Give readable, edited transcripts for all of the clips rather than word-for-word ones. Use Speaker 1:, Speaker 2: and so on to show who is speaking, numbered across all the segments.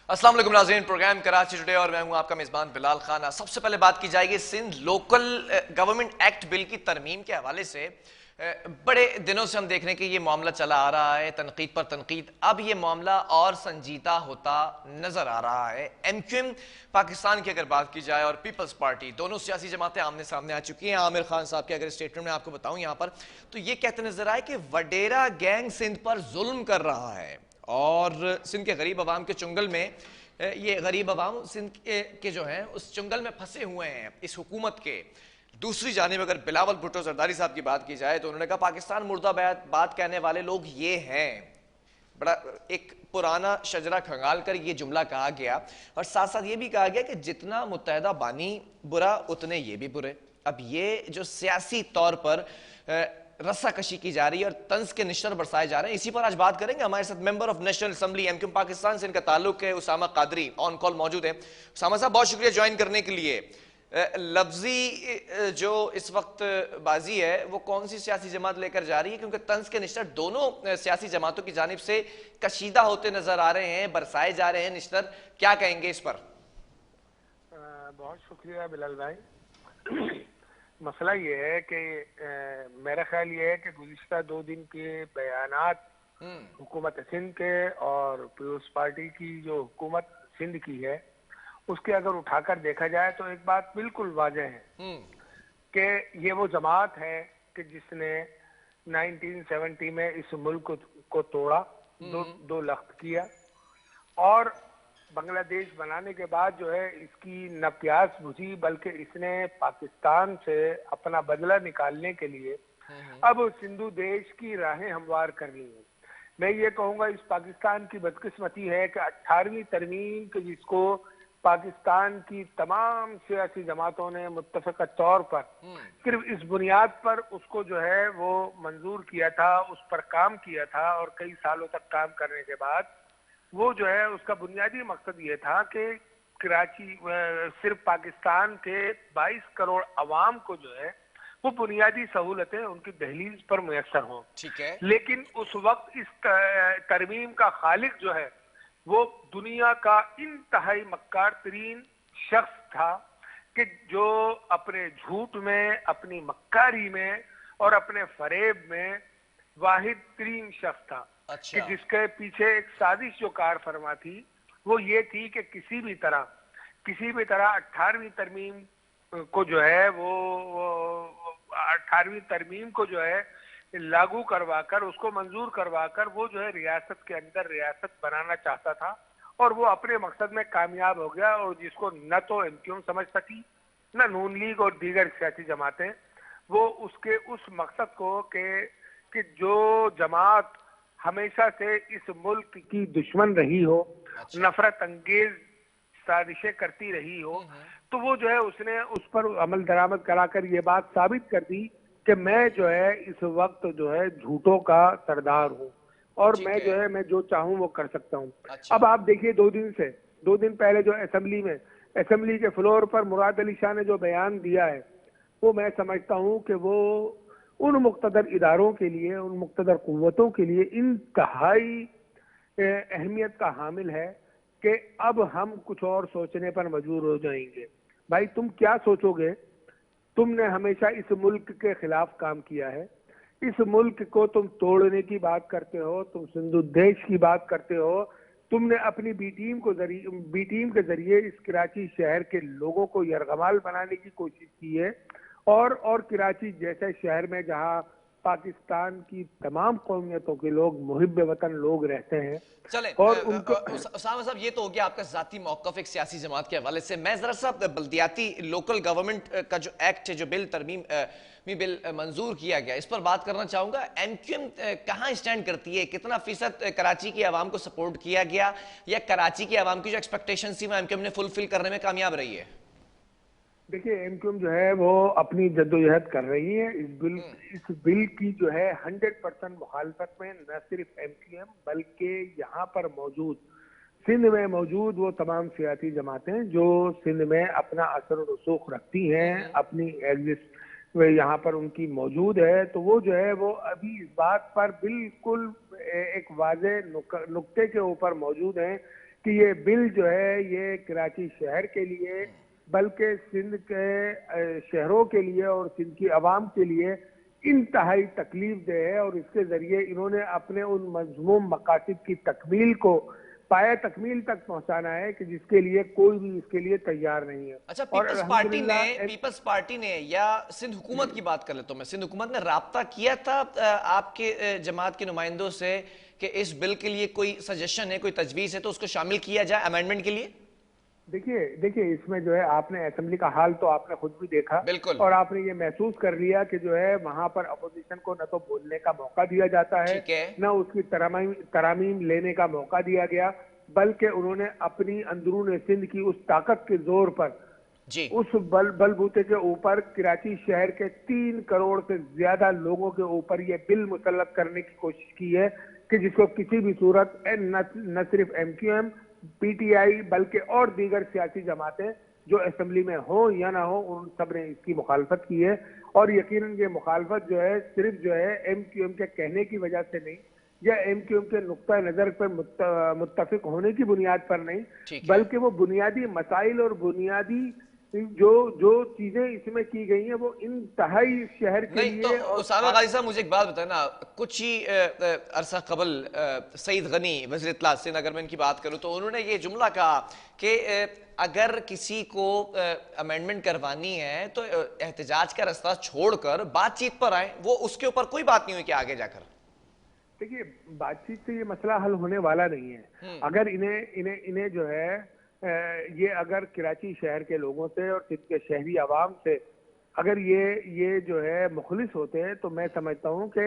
Speaker 1: अस्सलाम वालेकुम नाज़रीन, प्रोग्राम कराची टुडे और मैं हूं आपका मेज़बान बिलाल खाना। सबसे पहले बात की जाएगी Sindh local government act bill की तरमीम के हवाले से। बड़े दिनों से हम देखने के ये मामला चला आ रहा है, तनकीद पर तनकीद। अब ये मामला और संजीदा होता नजर आ रहा है। MQM पाकिस्तान की अगर बात की जाए और पीपल्स पार्टी, दोनों सियासी जमातें आमने सामने आ चुकी हैं। आमिर खान साहब के अगर स्टेटमेंट में आपको बताऊं यहाँ पर, तो ये कहते नजर आए कि वडेरा गैंग सिंध पर जुल्म कर रहा है और सिंध के गरीब आवाम के चुंगल में ये गरीब आवाम सिंध के जो हैं उस चुंगल में फंसे हुए हैं इस हुकूमत के। दूसरी जानिब अगर बिलावल भुट्टो जरदारी साहब की बात की जाए तो उन्होंने कहा पाकिस्तान मुर्दाबाद बात कहने वाले लोग ये हैं। बड़ा एक पुराना शजरा खंगाल कर ये जुमला कहा गया और साथ साथ ये भी कहा गया कि जितना मुत्तहदा बानी बुरा उतने ये भी बुरे। अब ये जो सियासी तौर पर रस्साकशी की जा रही है और तंज के निश्तर बरसाए जा रहे हैं, इसी पर आज बात करेंगे। हमारे साथ member of national assembly MQM Pakistan से इनका ताल्लुक है, उसामा कादरी ऑन कॉल मौजूद है। उसामा साहब, बहुत शुक्रिया ज्वाइन करने के लिए। लफ्जी जो इस वक्त बाजी है वो कौन सी सियासी जमात लेकर जा रही है, क्योंकि तंज के निश्तर दोनों सियासी जमातों की जानिब से कशीदा होते नजर आ रहे हैं, बरसाए जा रहे हैं निश्तर, क्या कहेंगे इस पर?
Speaker 2: बहुत शुक्रिया बिलाल भाई। मसला ये है कि मेरा ख्याल ये है कि गुज़िश्ता 2 दिन के बयानात हुकूमत सिंध के और पीपल्स पार्टी की जो हुकूमत सिंध की है उसके अगर उठाकर देखा जाए तो एक बात बिल्कुल वाज़ेह है कि ये वो जमात है कि जिसने 1970 में इस मुल्क को तोड़ा, दो लख्त किया और बांग्लादेश बनाने के बाद जो है इसकी न प्यास बुझी बल्कि इसने पाकिस्तान से अपना बदला निकालने के लिए अब सिंधु देश की राहें हमवार कर ली हैं। मैं ये कहूँगा इस पाकिस्तान की बदकिस्मती है कि 18वीं तरमीम के जिसको पाकिस्तान की तमाम सियासी जमातों ने मुत्तफ़क़ा तौर पर सिर्फ इस बुनियाद पर उसको जो है वो मंजूर किया था, उस पर काम किया था और कई सालों तक काम करने के बाद वो जो है उसका बुनियादी मकसद ये था कि कराची सिर्फ पाकिस्तान के 22 करोड़ अवाम को जो है वो बुनियादी सहूलतें उनकी दहलीज पर मुयस्सर हों।
Speaker 1: ठीक है।
Speaker 2: लेकिन उस वक्त इस तरमीम का खालिक जो है वो दुनिया का इंतहाई मक्कार तरीन शख्स था कि जो अपने झूठ में, अपनी मक्कारी में और अपने फरेब में वाहिद तरीन शख्स था।
Speaker 1: अच्छा।
Speaker 2: कि जिसके पीछे एक साजिश जो कार फरमा थी वो ये थी कि किसी भी तरह 18वीं तरमीम को जो है वो 18वीं तरमीम को जो है लागू करवाकर, उसको मंजूर करवाकर वो जो है रियासत के अंदर रियासत बनाना चाहता था और वो अपने मकसद में कामयाब हो गया और जिसको न तो MQM समझ सकी न नून लीग और दीगर सियासी जमातें, वो उसके उस मकसद को कि जो जमात हमेशा से इस मुल्क की दुश्मन रही हो, नफरत अंगेज साजिशें करती रही हो, तो वो जो है उसने उस पर अमल दरामद कराकर ये बात साबित कर दी कि मैं जो है इस वक्त जो है झूठों का सरदार हूँ और मैं जो है मैं जो चाहूँ वो कर सकता हूँ।
Speaker 1: अच्छा।
Speaker 2: अब आप देखिए 2 दिन पहले जो असेंबली के फ्लोर पर मुराद अली शाह ने जो बयान दिया है वो मैं समझता हूँ कि वो उन मुक़्तदर इदारों के लिए, उन मुक़्तदर कुव्वतों के लिए इंतहाई अहमियत का हामिल है कि अब हम कुछ और सोचने पर मजबूर हो जाएंगे। भाई तुम क्या सोचोगे? तुमने हमेशा इस मुल्क के खिलाफ काम किया है, इस मुल्क को तुम तोड़ने की बात करते हो, तुम सिंधु देश की बात करते हो, तुमने अपनी बी टीम के जरिए इस कराची शहर के लोगों को यरगमाल बनाने की कोशिश की है और कराची जैसे शहर में जहां पाकिस्तान की तमाम कौमियतों के लोग मुहिब्बे वतन लोग रहते हैं।
Speaker 1: चले
Speaker 2: और उनको
Speaker 1: उसामा साहब, ये तो हो गया आपका जाती मौकफ एक सियासी जमात के हवाले से। मैं जरा सा बल्दियाती लोकल गवर्नमेंट का जो एक्ट है, जो बिल तरमीम बिल मंजूर किया गया, इस पर बात करना चाहूंगा। MQM कहाँ स्टैंड करती है? कितना फीसद कराची की आवाम को सपोर्ट किया गया या कराची की आवाम की जो एक्सपेक्टेशन थी वो MQM ने फुलफिल करने में कामयाब रही है?
Speaker 2: देखिए MQM जो है वो अपनी जद्दोजहद कर रही है। इस बिल की जो है 100% मुखालफत में न सिर्फ MQM बल्कि यहाँ पर मौजूद सिंध में मौजूद वो तमाम सियासी जमातें जो सिंध में अपना असर और रसूख रखती हैं, अपनी एग्जिस्ट यहाँ पर उनकी मौजूद है, तो वो जो है वो अभी इस बात पर बिल्कुल एक वाज़ेह नुक्ते के ऊपर मौजूद है कि ये बिल जो है ये कराची शहर के लिए बल्कि सिंध के शहरों के लिए और सिंध की आवाम के लिए इंतहाई तकलीफ दे है, और इसके जरिए इन्होंने अपने उन मजमूम मकासद की तकमील को पाया तकमील तक पहुंचाना है कि जिसके लिए कोई भी इसके लिए तैयार नहीं है।
Speaker 1: अच्छा,
Speaker 2: और
Speaker 1: पीपल्स पार्टी ने या सिंध हुकूमत की बात कर ले तो मैं, सिंध हुकूमत ने राब्ता किया था आपके जमात के नुमाइंदों से कि इस बिल के लिए कोई सजेशन है, कोई तजवीज है तो उसको शामिल किया जाए अमेंडमेंट के लिए?
Speaker 2: देखिए इसमें जो है आपने असेंबली का हाल तो आपने खुद भी देखा,
Speaker 1: बिल्कुल,
Speaker 2: और आपने ये महसूस कर लिया कि जो है वहां पर अपोजिशन को न तो बोलने का मौका दिया जाता है, न उसकी तरामीम लेने का मौका दिया गया, बल्कि उन्होंने अपनी अंदरून सिंध की उस ताकत के जोर पर
Speaker 1: जी,
Speaker 2: उस बलबूते के ऊपर कराची शहर के 3 करोड़ से ज्यादा लोगों के ऊपर ये बिल मुसल्लत करने की कोशिश की है कि जिसको किसी भी सूरत न सिर्फ MQM, PTI बल्कि और दीगर सियासी जमातें जो असेंबली में हो या ना हो, उन सब ने इसकी मुखालफत की है। और यकीनन ये मुखालफत जो है सिर्फ जो है MQM के कहने की वजह से नहीं, या MQM के नुक्ता नजर पर मुत्तफिक होने की बुनियाद पर नहीं, बल्कि वो बुनियादी मसाइल और बुनियादी जो चीजें इसमें की गई हैं वो इंतहाई शहर के लिए।
Speaker 1: तो उसामा गाजी साहब, मुझे एक बात बताए ना, कुछ ही अरसा कबल सईद गनी वज़ीर इत्तला सिंध, अगर मैं इनकी बात करूं तो उन्होंने ये जुमला कहा कि अगर किसी को अमेंडमेंट करवानी है तो एहतजाज का रास्ता छोड़कर बातचीत पर आए, वो उसके ऊपर कोई बात नहीं हुई कि आगे जाकर।
Speaker 2: देखिए, बातचीत से ये मसला हल होने वाला नहीं है। अगर इन्हें जो है ये अगर कराची शहर के लोगों से और सिंध के शहरी आवाम से अगर ये जो है मुखलिस होते हैं तो मैं समझता हूँ कि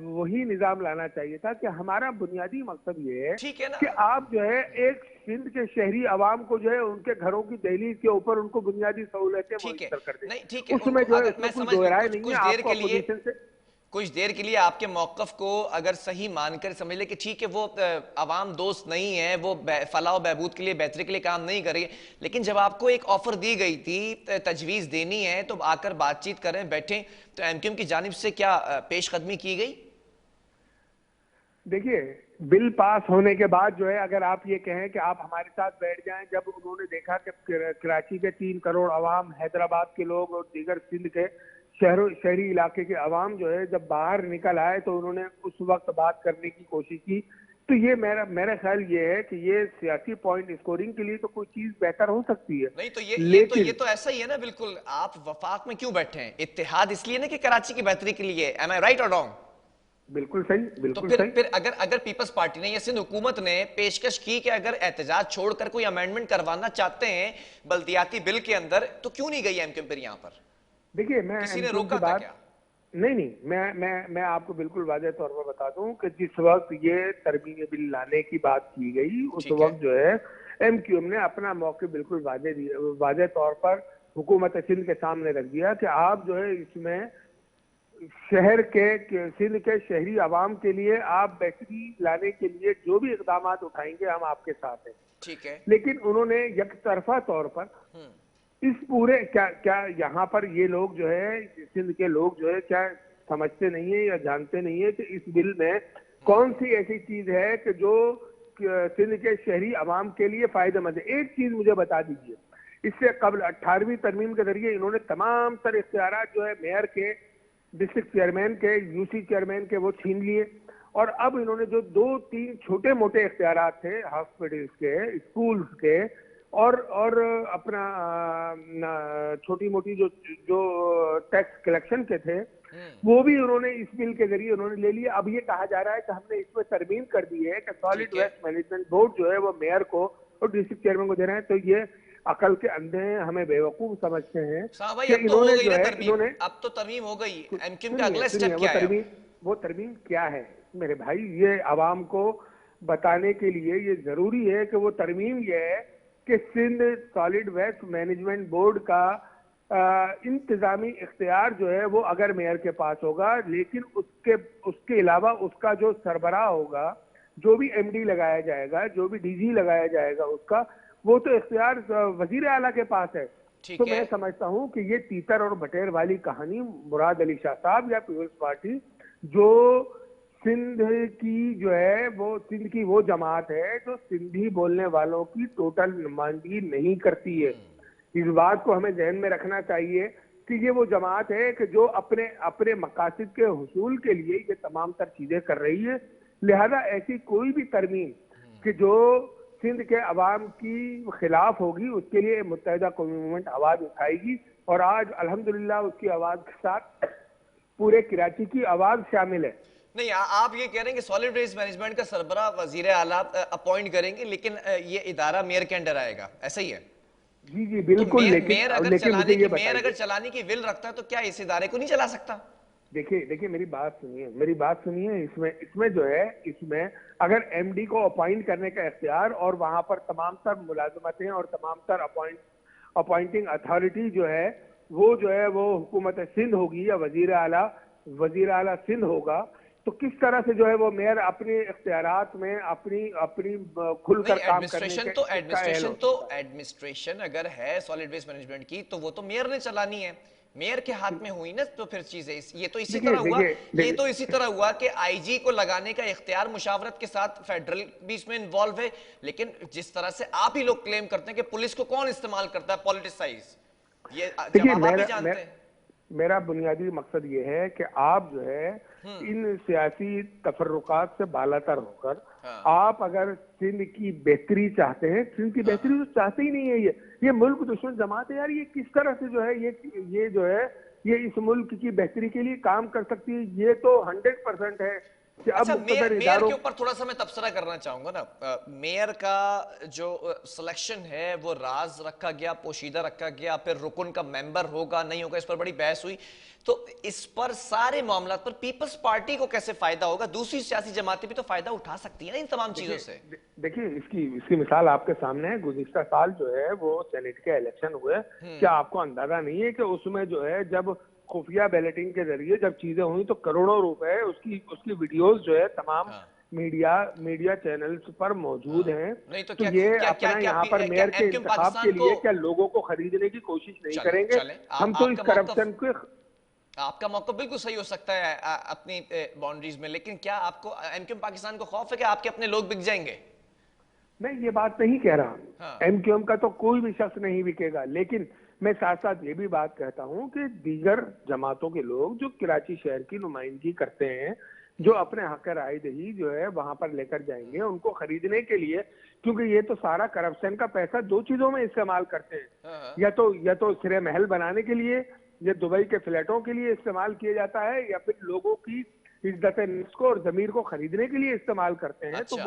Speaker 2: वही निजाम लाना चाहिए था कि हमारा बुनियादी मकसद ये है कि आप जो है एक सिंध के शहरी आवाम को जो है उनके घरों की दहलीज के ऊपर उनको बुनियादी सहूलतें मुयस्सर कर दें। उसमें जो है कोई दो राय नहीं है। आपको अपोजिशन से
Speaker 1: कुछ देर के लिए आपके मौकफ को अगर सही मानकर समझ ले कि ठीक है वो आवाम दोस्त नहीं है, वो फलाह बहबूद के लिए, बेहतरी के लिए काम नहीं करेगी, लेकिन जब आपको एक ऑफर दी गई थी, तजवीज़ देनी है तो आकर बातचीत करें, बैठें, तो MQM की जानिब से क्या पेशकदमी की गई?
Speaker 2: देखिए, बिल पास होने के बाद जो है अगर आप ये कहें कि आप हमारे साथ बैठ जाएं, जब उन्होंने देखा कि कराची के 3 करोड़ आवाम, हैदराबाद के लोग और दीगर सिंध के शहरी इलाके के अवाम जो है जब बाहर निकल आए तो उन्होंने उस वक्त बात करने की कोशिश की, तो ये मेरा ख्याल ये है कि ये सियासी पॉइंट स्कोरिंग के लिए तो कोई चीज बेहतर हो सकती है।
Speaker 1: नहीं तो ये तो ऐसा ही है ना, बिल्कुल। आप वफाक में क्यों बैठे हैं? इत्तेहाद इसलिए ना कि कराची की बेहतरी के लिए। एम आई राइट और रॉन्ग?
Speaker 2: बिल्कुल सही, बिल्कुल
Speaker 1: तो
Speaker 2: सही।
Speaker 1: फिर अगर पीपल्स पार्टी ने या सिंध हुकूमत ने पेशकश की कि अगर एहतजाज छोड़कर कोई अमेंडमेंट करवाना चाहते हैं बल्दियाती बिल के अंदर, तो क्यों नहीं गई MQM फिर यहाँ पर?
Speaker 2: देखिए, मैं
Speaker 1: किसी ने रोका था क्या?
Speaker 2: नहीं, मैं आपको बिल्कुल वाज़ेह तौर पर बता दूं कि जिस वक्त ये तरमीमी बिल लाने की बात की गई उस वक्त जो है MQM ने अपना मौके बिल्कुल वाज़ेह तौर पर हुकूमत सिंध के सामने रख दिया कि आप जो है इसमें शहर के सिंध के शहरी आवाम के लिए आप बेहतरी लाने के लिए जो भी इकदाम उठाएंगे हम आपके साथ हैं।
Speaker 1: ठीक है।
Speaker 2: लेकिन उन्होंने यकतरफा तौर पर इस पूरे क्या यहाँ पर ये लोग जो है सिंध के लोग जो है क्या समझते नहीं है या जानते नहीं है कि इस बिल में कौन सी ऐसी चीज है कि जो सिंध के शहरी आवाम के लिए फायदेमंद है। एक चीज मुझे बता दीजिए, इससे कबल 18वीं तरमीम के जरिए इन्होंने तमाम तर इख्तियार जो है मेयर के, डिस्ट्रिक्ट चेयरमैन के, UC चेयरमैन के, वो छीन लिए, और अब इन्होंने जो 2-3 छोटे मोटे इख्तियार थे हॉस्पिटल्स के, स्कूल्स के और अपना छोटी मोटी जो टैक्स कलेक्शन के थे, वो भी उन्होंने इस बिल के जरिए उन्होंने ले लिए। अब ये कहा जा रहा है कि हमने इसमें तरमीम कर दी है कि सॉलिड वेस्ट मैनेजमेंट बोर्ड जो है वो मेयर को और डिस्ट्रिक्ट चेयरमैन को दे रहे हैं। तो ये अकल के अंधे हैं, हमें बेवकूफ समझते हैं कि इन्होंने जो है इन्होंने,
Speaker 1: अब तो तरमीम हो गई, MQM का अगला स्टेप क्या है?
Speaker 2: वो तरमीम क्या है मेरे भाई, ये आवाम को बताने के लिए ये जरूरी है कि वो तरमीम ये है कि Sindh solid waste management board का इंतजामी इख्तियार जो है वो अगर मेयर के पास होगा, लेकिन उसके अलावा उसका जो सरबराह होगा, जो भी MD लगाया जाएगा, जो भी DG लगाया जाएगा, उसका वो तो इख्तियार वजीर आला के पास है। तो मैं समझता हूं कि ये तीतर और बटेर वाली कहानी मुराद अली शाह साहब या पीपल्स पार्टी जो सिंध की जो है वो सिंध की वो जमात है जो सिंधी बोलने वालों की टोटल नुमाइंदगी नहीं करती है। इस बात को हमें ध्यान में रखना चाहिए कि ये वो जमात है कि जो अपने अपने मकासद के हुसूल के लिए ये तमाम तर चीजें कर रही है। लिहाजा ऐसी कोई भी तरमीम कि जो सिंध के अवाम की खिलाफ होगी उसके लिए मुत्तहिदा कौमी मूवमेंट आवाज उठाएगी, और आज अल्हम्दुलिल्लाह उसकी आवाज के साथ पूरे कराची की आवाज शामिल है।
Speaker 1: नहीं, आप ये कह रहे हैं कि सॉलिड वेस्ट मैनेजमेंट का सरबरा वजीर आला अपॉइंट करेंगे, लेकिन ये इदारा मेयर के अंडर आएगा, ऐसा ही है?
Speaker 2: जी जी
Speaker 1: तो
Speaker 2: बिल्कुल।
Speaker 1: मेयर अगर चलाने की विल रखता है तो क्या इस इदारे को नहीं चला सकता?
Speaker 2: देखिए देखिए मेरी बात सुनिए। इसमें इसमें जो है, इसमें अगर एमडी को अपॉइंट करने का इख्तियार और वहां पर तमाम तर मुलाजमतें और तमाम तर अपॉइंटिंग अथॉरिटी जो है वो हुकूमत सिंध होगी या वजीर आला सिंध होगा, तो किस तरह से जो है वो मेयर अपने इख्तियारात में अपनी अपनी खुलकर काम करने के
Speaker 1: एडमिनिस्ट्रेशन अगर है सॉलिड वेस्ट मैनेजमेंट की, तो वो तो मेयर ने चलानी है, मेयर के हाथ में हुई ना। तो फिर चीजें ये तो इसी तरह हुआ, ये तो इसी तरह हुआ कि आईजी को लगाने का इख्तियार मुशावरत के साथ फेडरल भी इसमें इन्वॉल्व है, लेकिन जिस तरह से आप ही लोग क्लेम करते हैं कि पुलिस को कौन इस्तेमाल करता है पॉलिटिसाइज, ये जवाब आप ही जानते हैं।
Speaker 2: मेरा बुनियादी मकसद ये है कि आप जो है इन सियासी तफर्रुकात से बालातर होकर आप अगर सिंध की बेहतरी चाहते हैं, सिंध की बेहतरी तो चाहते ही नहीं है। ये मुल्क दुश्मन जमात है यार, ये किस तरह से जो है ये जो है ये इस मुल्क की बेहतरी के लिए काम कर सकती है, ये तो 100% है।
Speaker 1: अच्छा, मेयर के ऊपर थोड़ा सा मैं तबसरा करना चाहूंगा ना। मेयर का जो सिलेक्शन है वो राज रखा गया, पोशीदा रखा गया, फिर रुकन का मेंबर होगा नहीं होगा, इस पर बड़ी बहस हुई। तो इस पर सारे मामला पर पीपल्स पार्टी को कैसे फायदा होगा? दूसरी सियासी जमातें भी तो फायदा उठा सकती है ना इन तमाम चीजों से।
Speaker 2: देखिए इसकी मिसाल आपके सामने है। गुज़िश्ता साल जो है वो सेनेट के इलेक्शन हुए, क्या आपको अंदाजा नहीं है कि उसमें जो है जब खुफिया बैलेटिंग के जरिए जब चीजें हुई तो करोड़ों रुपए उसकी वीडियोस जो है तमाम मीडिया चैनल्स पर मौजूद हैं।
Speaker 1: नहीं तो
Speaker 2: ये अपना यहाँ पर मेयर के इंतखाब के लिए क्या लोगों को खरीदने की कोशिश नहीं करेंगे? हम तो इस करप्शन के
Speaker 1: आपका मौका बिल्कुल सही हो सकता है अपनी बाउंड्रीज में, लेकिन क्या आपको एमक्यूएम पाकिस्तान को खौफ है कि आपके अपने लोग बिक जाएंगे?
Speaker 2: मैं ये बात नहीं कह रहा, एमक्यूएम का तो कोई भी शख्स नहीं बिकेगा, लेकिन मैं साथ साथ ये भी बात कहता हूं कि दीगर जमातों के लोग जो कराची शहर की नुमाइंदगी करते हैं, जो अपने हक रायदही जो है वहां पर लेकर जाएंगे उनको खरीदने के लिए, क्योंकि ये तो सारा करप्शन का पैसा दो चीजों में इस्तेमाल करते हैं, या तो सिरे महल बनाने के लिए, या दुबई के फ्लैटों के लिए इस्तेमाल किया जाता है, या फिर लोगों की इज्जत नफ्स को और जमीर को खरीदने के लिए इस्तेमाल करते हैं। तो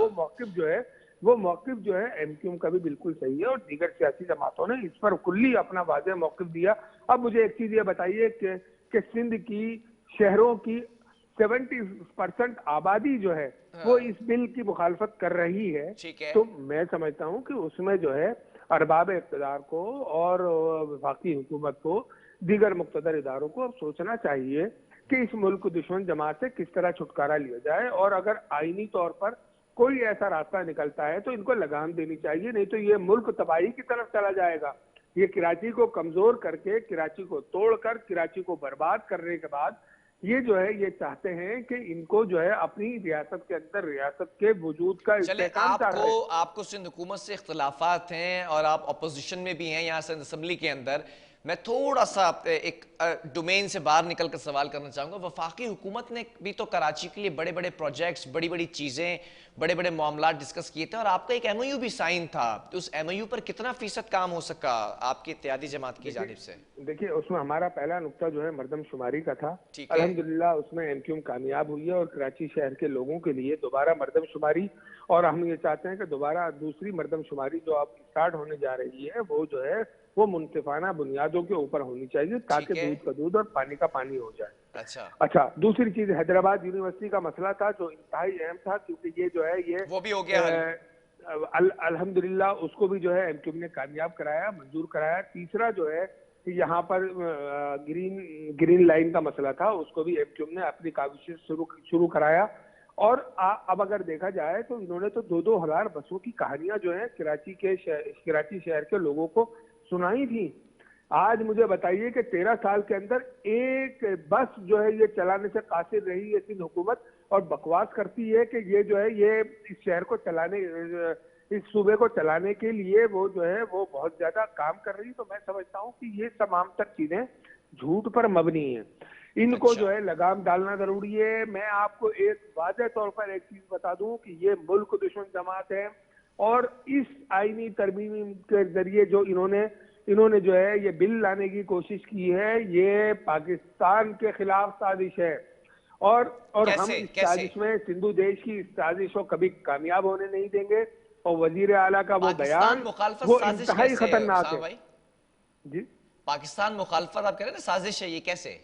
Speaker 2: वो मौकिफ जो है एमक्यूएम का भी बिल्कुल सही है, और दीगर सियासी जमातों ने इस पर कुल्ली अपना वाज़ेह मौकिफ दिया। अब मुझे एक चीज ये बताइए कि सिंध की शहरों की 70% आबादी जो है वो इस बिल की मुखालफत कर रही है, तो मैं समझता हूँ कि उसमें जो है अरबाब इक़्तिदार को और वफाकी हुकूमत को, दीगर मुक़्तदर इदारों को अब सोचना चाहिए कि इस मुल्क को दुश्मन जमात से किस तरह छुटकारा लिया जाए, और अगर आईनी तौर पर कोई ऐसा रास्ता निकलता है तो इनको लगाम देनी चाहिए, नहीं तो ये मुल्क तबाही की तरफ चला जाएगा। ये कराची को कमजोर करके, कराची को तोड़कर, कराची को बर्बाद करने के बाद ये जो है ये चाहते हैं कि इनको जो है अपनी रियासत के अंदर रियासत के वजूद का इस्तेकाम चाहते हैं।
Speaker 1: आपको सिंध हुकूमत से इख्तलाफात हैं और आप अपोजिशन में भी हैं यहाँ सिंध असम्बली के अंदर। मैं थोड़ा सा एक डोमेन से बाहर निकल कर सवाल करना चाहूंगा। वफाकी हुकूमत ने भी तो कराची के लिए बड़े बड़े प्रोजेक्ट्स, बड़ी बड़ी चीजें, बड़े बड़े मामला डिस्कस किए थे, और आपका एक एमओयू भी साइन था। तो उस एमओयू पर कितना फीसद काम हो सका आपकी इत्तेहादी जमात की जानिब से?
Speaker 2: देखिए उसमें हमारा पहला नुक्ता जो है मरदमशुमारी का था। अल्हम्दुलिल्लाह उसमें एमक्यूएम कामयाब हुई है, और कराची शहर के लोगों के लिए दोबारा मरदमशुमारी, और हम ये चाहते हैं कि दोबारा दूसरी मरदमशुमारी जो अब स्टार्ट होने जा रही है वो जो है वो मुनसिफाना बुनियादों के ऊपर होनी चाहिए, ताकि दूध का दूध और पानी का पानी हो जाए। अच्छा, दूसरी चीज हैदराबाद यूनिवर्सिटी का मसला था जो इंतहाई अहम था, क्योंकि ये जो है ये
Speaker 1: वो भी हो गया
Speaker 2: अल्हम्दुलिल्लाह उसको भी जो है एमक्यूएम ने कामयाब कराया, मंजूर कराया। तीसरा जो है यहाँ पर ग्रीन लाइन का मसला था, उसको भी एमक्यूएम ने अपनी काविशें शुरू कराया। और अब अगर देखा जाए तो इन्होंने तो 2-2 हजार बसों की कहानियां जो है कराची शहर के लोगों को सुनाई थी। आज मुझे बताइए कि 13 साल के अंदर एक बस जो है ये चलाने से कासिर रही है सिंध हुकूमत, और बकवास करती है कि ये जो है ये इस शहर को चलाने, इस सूबे को चलाने के लिए वो जो है वो बहुत ज्यादा काम कर रही है। तो मैं समझता हूँ कि ये तमाम तर चीजें झूठ पर मबनी है। इनको
Speaker 1: अच्छा।
Speaker 2: जो है लगाम डालना जरूरी है। मैं आपको एक वाज़ेह तौर पर एक चीज बता दूं कि ये मुल्क दुश्मन जमात है, और इस आईनी तरमीम के जरिए जो इन्होंने जो है ये बिल लाने की कोशिश की है, ये पाकिस्तान के खिलाफ साजिश है। और हम
Speaker 1: कैसे
Speaker 2: इस
Speaker 1: कैसे?
Speaker 2: साजिश में, सिंधु देश की इस साजिश को कभी कामयाब होने नहीं देंगे। और वजीर आला का वो
Speaker 1: पाकिस्तान
Speaker 2: बयान
Speaker 1: मुखालफत
Speaker 2: वो
Speaker 1: साजिश
Speaker 2: इंतहाई
Speaker 1: कैसे है
Speaker 2: खतरनाक
Speaker 1: उसामा
Speaker 2: है।
Speaker 1: भाई?
Speaker 2: जी,
Speaker 1: पाकिस्तान मुखालफत आप कह रहे हैं ना साजिश है, ये कैसे?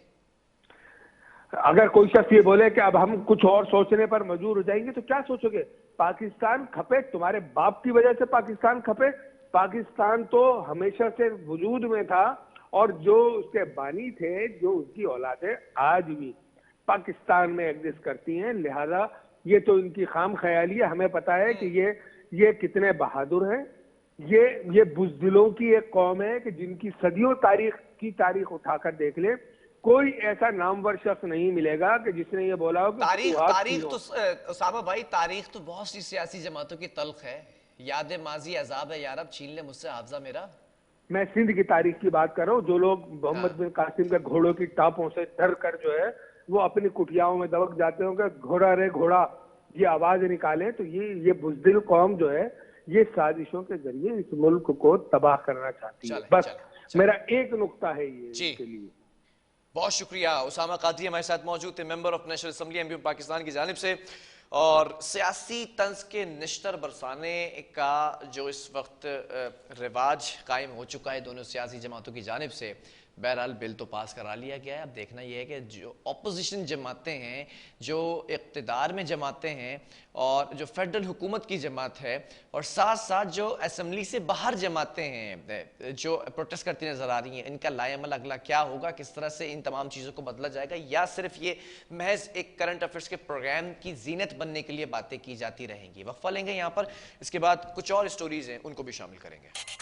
Speaker 2: अगर कोई शख्स ये बोले कि अब हम कुछ और सोचने पर मजबूर हो जाएंगे, तो क्या सोचोगे? पाकिस्तान खपे, तुम्हारे बाप की वजह से पाकिस्तान खपे? पाकिस्तान तो हमेशा से वजूद में था, और जो उसके बानी थे, जो उसकी औलादें आज भी पाकिस्तान में एग्जिस्ट करती हैं। लिहाजा ये तो इनकी खाम ख्याली है। हमें पता है कि ये कितने बहादुर हैं। ये बुज़दिलों की एक कौम है कि जिनकी सदियों तारीख उठाकर देख ले, कोई ऐसा नामवर शख्स नहीं मिलेगा कि जिसने ये बोला हो कि
Speaker 1: तारीख
Speaker 2: फतूहात की
Speaker 1: तारीख
Speaker 2: हो।
Speaker 1: तो उसामा भाई, तारीख तो बहुत सी सियासी जमातों की तल्ख है। याद माजी अजाब है यारब, छीन ले मुझसे हाफजा मेरा।
Speaker 2: मैं सिंध की तारीख की बात कर रहा हूँ। जो लोग
Speaker 1: हाँ।
Speaker 2: मोहम्मद बिन कासिम के घोड़ों की टापों से डर कर जो है वो अपनी कुटियाओं में दबक जाते होंगे, घोड़ा रे घोड़ा, ये आवाज निकाले, तो ये बुज़दिल कौम जो है ये साजिशों के जरिए इस मुल्क को तबाह करना चाहती है।
Speaker 1: चले
Speaker 2: बस
Speaker 1: चले चले।
Speaker 2: मेरा एक नुक्ता है ये
Speaker 1: जी,
Speaker 2: इसके लिए।
Speaker 1: बहुत शुक्रिया। उसामा कादरी हमारे साथ मौजूद थे, member of national assembly MP Pakistan की जानिब से। और सियासी तंज के निश्तर बरसाने का जो इस वक्त रिवाज कायम हो चुका है दोनों सियासी जमातों की जानिब से, बहरहाल बिल तो पास करा लिया गया है। अब देखना यह है कि जो अपोजिशन जमातें हैं, जो इक़्तिदार में जमातें हैं, और जो फेडरल हुकूमत की जमात है, और साथ साथ जो असम्बली से बाहर जमातें हैं जो प्रोटेस्ट करती नजर आ रही हैं, इनका लाएमल अगला क्या होगा, किस तरह से इन तमाम चीज़ों को बदला जाएगा, या सिर्फ ये महज एक करंट अफेयर्स के प्रोग्राम की जीनत बनने के लिए बातें की जाती रहेंगी। वक्फा लेंगे यहाँ पर, इसके बाद कुछ और स्टोरीज हैं उनको भी शामिल करेंगे।